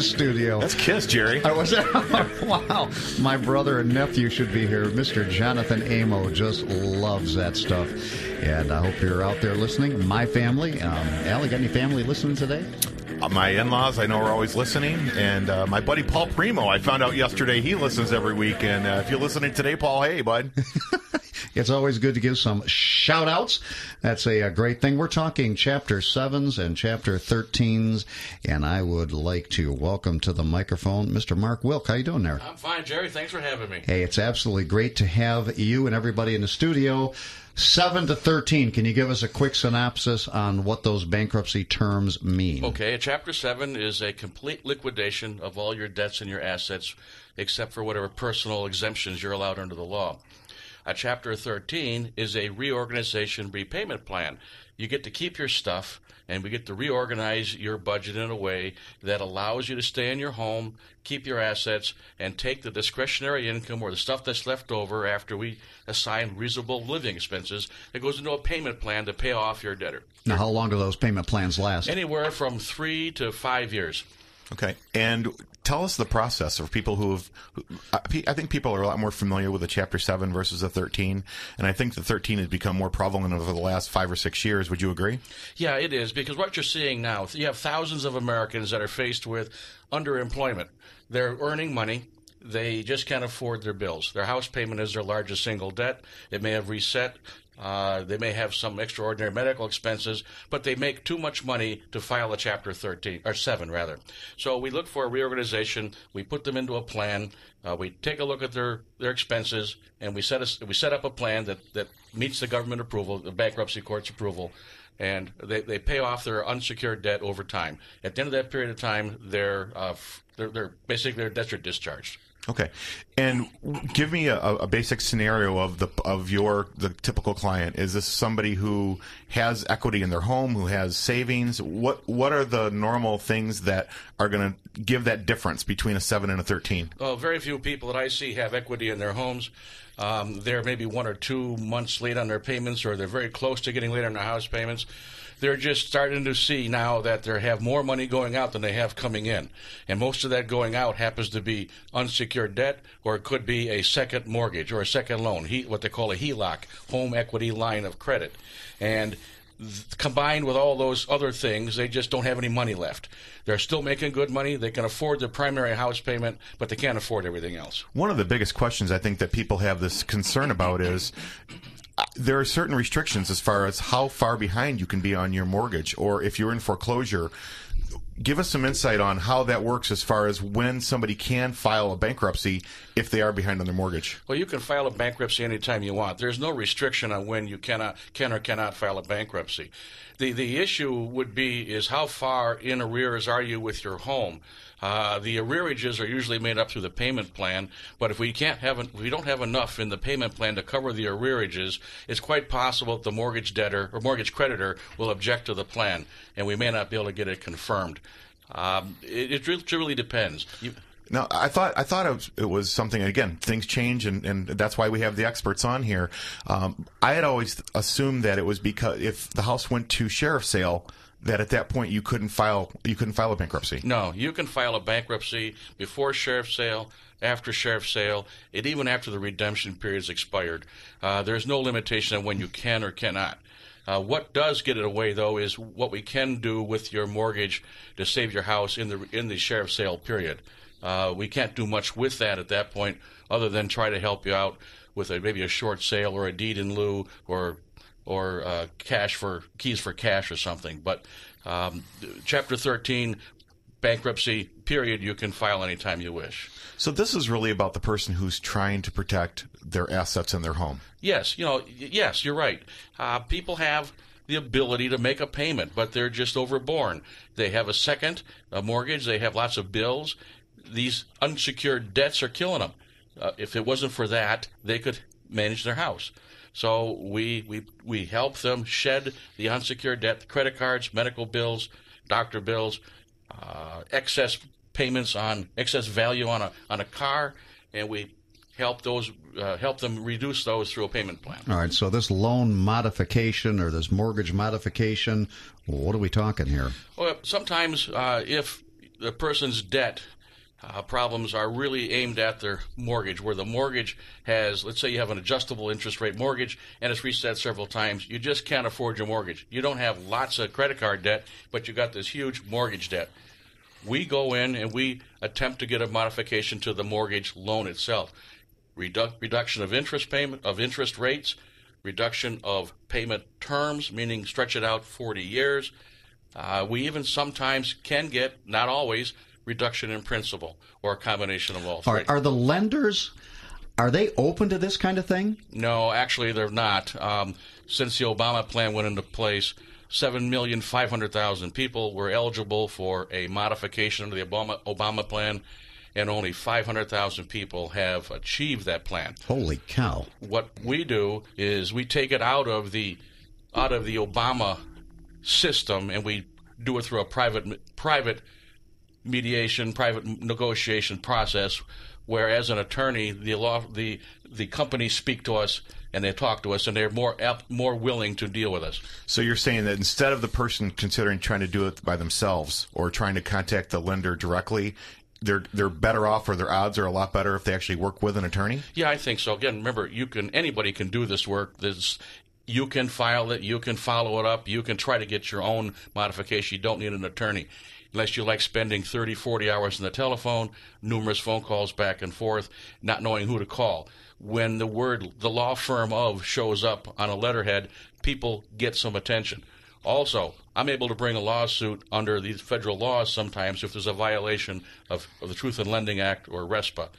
the studio. That's Kiss, Jerry. I was wow. My brother and nephew should be here. Mr. Jonathan Amo just loves that stuff. And I hope you're out there listening. My family. Allie, got any family listening today? My in-laws, I know, are always listening. And my buddy Paul Primo, I found out yesterday, he listens every week. And if you're listening today, Paul, hey, bud. It's always good to give some shout-outs. That's a great thing. We're talking Chapter 7s and Chapter 13s, and I would like to welcome to the microphone Mr. Mark Wilk. How you doing there? I'm fine, Jerry. Thanks for having me. Hey, it's absolutely great to have you and everybody in the studio. 7 to 13. Can you give us a quick synopsis on what those bankruptcy terms mean? Okay, Chapter 7 is a complete liquidation of all your debts and your assets, except for whatever personal exemptions you're allowed under the law. Chapter 13 is a reorganization repayment plan. You get to keep your stuff, and we get to reorganize your budget in a way that allows you to stay in your home, keep your assets, and take the discretionary income or the stuff that's left over after we assign reasonable living expenses. It goes into a payment plan to pay off your debtor. Now, how long do those payment plans last? Anywhere from 3 to 5 years. Okay. And tell us the process of people I think people are a lot more familiar with the Chapter 7 versus the 13. And I think the 13 has become more prevalent over the last 5 or 6 years. Would you agree? Yeah, it is. Because what you're seeing now, you have thousands of Americans that are faced with underemployment. They're earning money. They just can't afford their bills. Their house payment is their largest single debt. It may have reset. They may have some extraordinary medical expenses, but they make too much money to file a Chapter 13 or 7 rather. So we look for a reorganization. We put them into a plan. We take a look at their expenses, and we set up a plan that meets the government approval, the bankruptcy court's approval, and they pay off their unsecured debt over time. At the end of that period of time, they're basically their debts are discharged. Okay, and give me a basic scenario of the typical client. Is this somebody who has equity in their home, who has savings? What are the normal things that are going to give that difference between a 7 and a 13? Well, very few people that I see have equity in their homes. They're maybe 1 or 2 months late on their payments, or they're very close to getting late on their house payments. They're just starting to see now that they have more money going out than they have coming in. And most of that going out happens to be unsecured debt, or it could be a second mortgage or a second loan, what they call a HELOC, home equity line of credit. And combined with all those other things, they just don't have any money left. They're still making good money. They can afford their primary house payment, but they can't afford everything else. One of the biggest questions I think that people have this concern about is there are certain restrictions as far as how far behind you can be on your mortgage, or if you're in foreclosure. Give us some insight on how that works as far as when somebody can file a bankruptcy if they are behind on their mortgage. Well, you can file a bankruptcy anytime you want. There's no restriction on when you can or cannot file a bankruptcy. The issue would be is how far in arrears are you with your home? The arrearages are usually made up through the payment plan, but if we don't have enough in the payment plan to cover the arrearages, it's quite possible that the mortgage debtor or mortgage creditor will object to the plan, and we may not be able to get it confirmed. It really depends. Now, I thought it was something, again, things change, and that's why we have the experts on here. I had always assumed that it was because if the house went to sheriff's sale, that at that point you couldn't file a bankruptcy. No, you can file a bankruptcy before sheriff's sale, after sheriff's sale, and even after the redemption period is expired. There's no limitation on when you can or cannot. What does get it away, though, is what we can do with your mortgage to save your house in the sheriff's sale period. We can't do much with that at that point other than try to help you out with maybe a short sale or a deed in lieu or keys for cash or something. But Chapter 13, bankruptcy period, you can file anytime you wish. So this is really about the person who's trying to protect their assets in their home. Yes, yes, you're right. People have the ability to make a payment, but they're just overborne. They have a mortgage. They have lots of bills. These unsecured debts are killing them. If it wasn't for that, they could manage their house. So we help them shed the unsecured debt, credit cards, medical bills, doctor bills, excess payments on excess value on a car, and we help them reduce those through a payment plan. All right, so this loan modification or this mortgage modification, what are we talking here? Well, sometimes if the person's debt problems are really aimed at their mortgage, where the mortgage has, let's say you have an adjustable interest rate mortgage and it's reset several times. You just can't afford your mortgage. You don't have lots of credit card debt, but you got this huge mortgage debt. We go in and we attempt to get a modification to the mortgage loan itself. Reduction of interest payment, of interest rates, reduction of payment terms, meaning stretch it out 40 years. We even sometimes can get, not always, reduction in principal or a combination of all three. Are the lenders, are they open to this kind of thing? No, actually they're not. Since the Obama plan went into place, 7,500,000 people were eligible for a modification under the Obama plan, and only 500,000 people have achieved that plan. Holy cow. What we do is we take it out of the Obama system, and we do it through a private mediation, private negotiation process, where as an attorney, the companies speak to us and they talk to us, and they're more willing to deal with us. So you're saying that instead of the person considering trying to do it by themselves or trying to contact the lender directly, they're better off, or their odds are a lot better if they actually work with an attorney? Yeah, I think so. Again, remember, anybody can do this work. You can file it, you can follow it up, you can try to get your own modification. You don't need an attorney. Unless you like spending 30, 40 hours on the telephone, numerous phone calls back and forth, not knowing who to call. When the law firm of shows up on a letterhead, people get some attention. Also, I'm able to bring a lawsuit under these federal laws sometimes if there's a violation of the Truth in Lending Act or RESPA.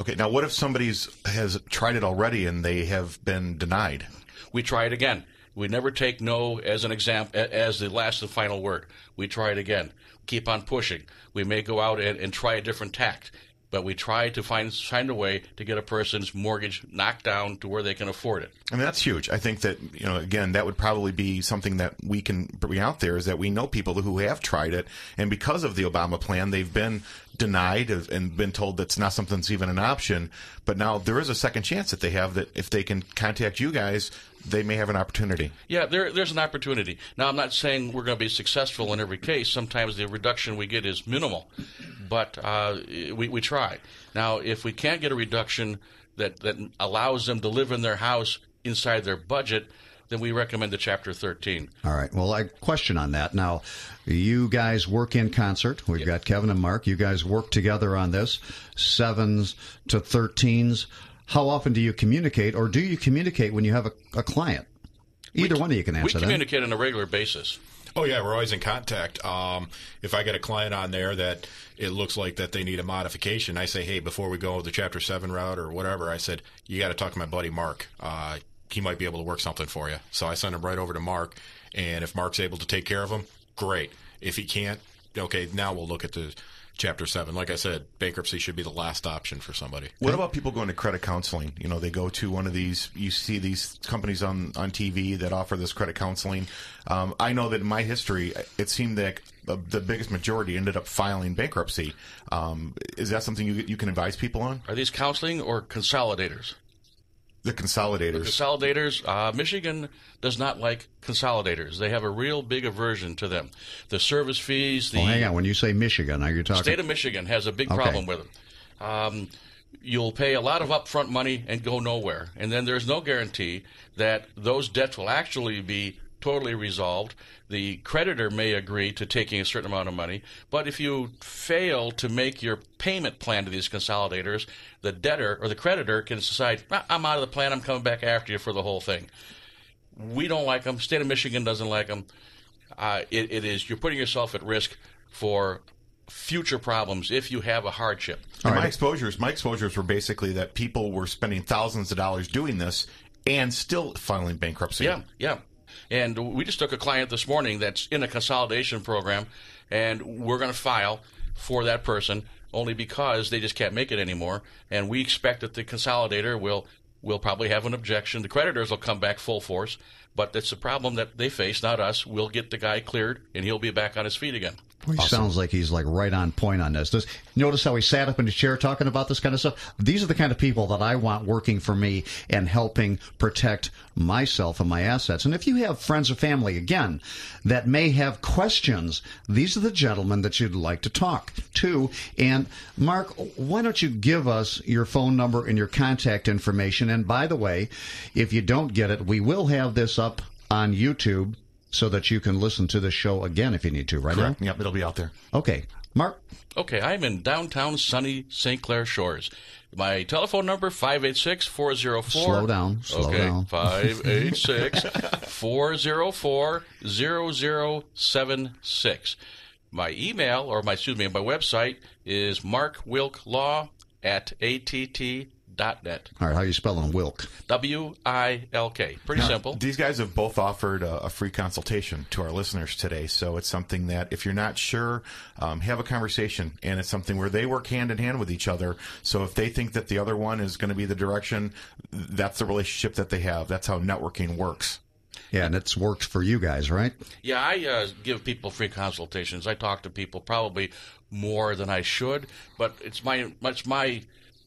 Okay, now what if somebody has tried it already and they have been denied? We try it again. We never take no as an example, as the last and final word. We try it again. Keep on pushing. We may go out and try a different tact, but we try to find a way to get a person's mortgage knocked down to where they can afford it. I mean, that's huge. I think that, again, that would probably be something that we can bring out there, is that we know people who have tried it, and because of the Obama plan, they've been denied and been told that's not something that's even an option. But now there is a second chance that they have, that if they can contact you guys, they may have an opportunity. Yeah, there's an opportunity. Now, I'm not saying we're going to be successful in every case. Sometimes the reduction we get is minimal, but we try. Now, if we can't get a reduction that allows them to live in their house inside their budget, then we recommend the Chapter 13. All right. Well, I question on that. Now, you guys work in concert. We've got Kevin and Mark. You guys work together on this, 7s to 13s. How often do you communicate, or do you communicate when you have a client? Either one of you can answer that. We communicate on a regular basis. Oh, yeah, we're always in contact. If I get a client on there that it looks like that they need a modification, I say, hey, before we go the Chapter 7 route or whatever, I said, you got to talk to my buddy Mark. He might be able to work something for you. So I send him right over to Mark, and if Mark's able to take care of him, great. If he can't, okay, now we'll look at the Chapter 7. Like I said, bankruptcy should be the last option for somebody. What about people going to credit counseling? They go to one of these, you see these companies on TV that offer this credit counseling. I know that in my history, it seemed that the biggest majority ended up filing bankruptcy. Is that something you can advise people on? Are these counseling or consolidators? The consolidators. Michigan does not like consolidators. They have a real big aversion to them. The service fees. Hang on. When you say Michigan, are you talking? State of Michigan has a big problem with them. You'll pay a lot of upfront money and go nowhere, and then there's no guarantee that those debts will actually be totally resolved. The creditor may agree to taking a certain amount of money, but if you fail to make your payment plan to these consolidators, the debtor or the creditor can decide, I'm out of the plan, I'm coming back after you for the whole thing. We don't like them. State of Michigan doesn't like them. You're putting yourself at risk for future problems if you have a hardship. My exposures were basically that people were spending thousands of dollars doing this and still filing bankruptcy. Yeah. And we just took a client this morning that's in a consolidation program, and we're going to file for that person only because they just can't make it anymore. And we expect that the consolidator will we'll probably have an objection. The creditors will come back full force, but it's a problem that they face, not us. We'll get the guy cleared, and he'll be back on his feet again. He sounds like he's like right on point on this. Notice how he sat up in his chair talking about this kind of stuff? These are the kind of people that I want working for me and helping protect myself and my assets. And if you have friends or family, again, that may have questions, these are the gentlemen that you'd like to talk to. And Mark, why don't you give us your phone number and your contact information? And by the way, if you don't get it, we will have this up on YouTube, so that you can listen to the show again if you need to, right? Correct. Now? Yep, it'll be out there. Okay. Mark? Okay, I'm in downtown sunny St. Clair Shores. My telephone number, 586-404. Slow down. Slow down. 586-404-0076. My email, or my website is markwilklaw@att.net. All right, how are you spelling Wilk? W-I-L-K. Pretty simple. These guys have both offered a free consultation to our listeners today, so it's something that if you're not sure, have a conversation, and it's something where they work hand in hand with each other. So if they think that the other one is going to be the direction, that's the relationship that they have. That's how networking works. Yeah, and it's worked for you guys, right? Yeah, I give people free consultations. I talk to people probably more than I should, but it's my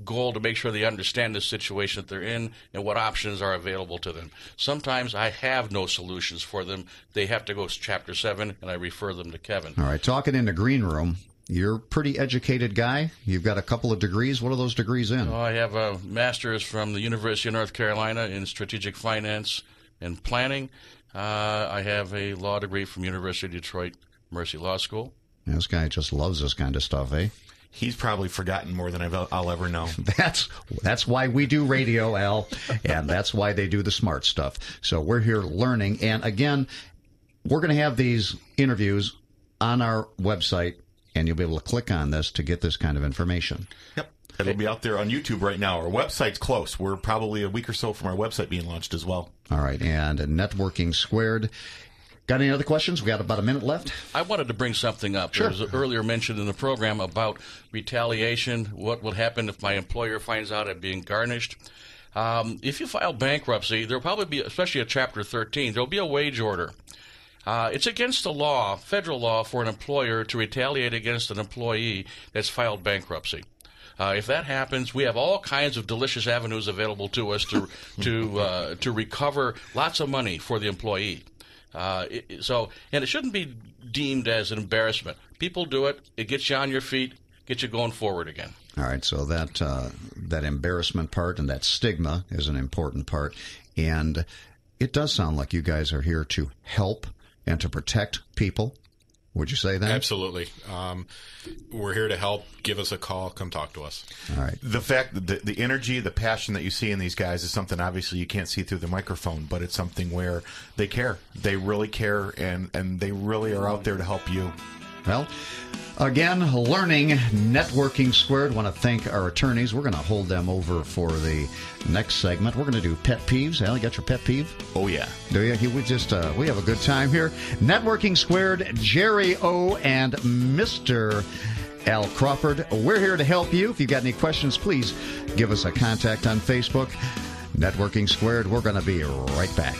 goal to make sure they understand the situation that they're in and what options are available to them. Sometimes I have no solutions for them. They have to go to Chapter 7, and I refer them to Kevin. All right, talking in the green room, you're a pretty educated guy. You've got a couple of degrees. What are those degrees in? I have a master's from the University of North Carolina in strategic finance and planning. I have a law degree from University of Detroit Mercy Law School. This guy just loves this kind of stuff, eh? He's probably forgotten more than I'll ever know. That's why we do radio, Al, and that's why they do the smart stuff. So we're here learning. And again, we're going to have these interviews on our website, and you'll be able to click on this to get this kind of information. Yep. It'll be out there on YouTube right now. Our website's close. We're probably a week or so from our website being launched as well. All right. And Networking Squared. Got any other questions? We got about a minute left. I wanted to bring something up. Sure. There was earlier mentioned in the program about retaliation. What would happen if my employer finds out I'm being garnished? If you file bankruptcy, there'll probably be, especially at Chapter 13, there'll be a wage order. It's against the law, federal law, for an employer to retaliate against an employee that's filed bankruptcy. If that happens, we have all kinds of delicious avenues available to us to recover lots of money for the employee. And it shouldn't be deemed as an embarrassment. People do it. It gets you on your feet, gets you going forward again. All right, so that embarrassment part and that stigma is an important part. And it does sound like you guys are here to help and to protect people. Would you say that? Absolutely. We're here to help. Give us a call. Come talk to us. All right. The fact that the energy, the passion that you see in these guys is something obviously you can't see through the microphone, but it's something where they care. They really care, and they really are out there to help you. Well, again, learning Networking Squared. Want to thank our attorneys. We're going to hold them over for the next segment. We're going to do pet peeves. Al, you got your pet peeve? Oh, yeah. Do you? We have a good time here. Networking Squared, Jerry O. and Mr. Al Crawford. We're here to help you. If you've got any questions, please give us a contact on Facebook. Networking Squared. We're going to be right back.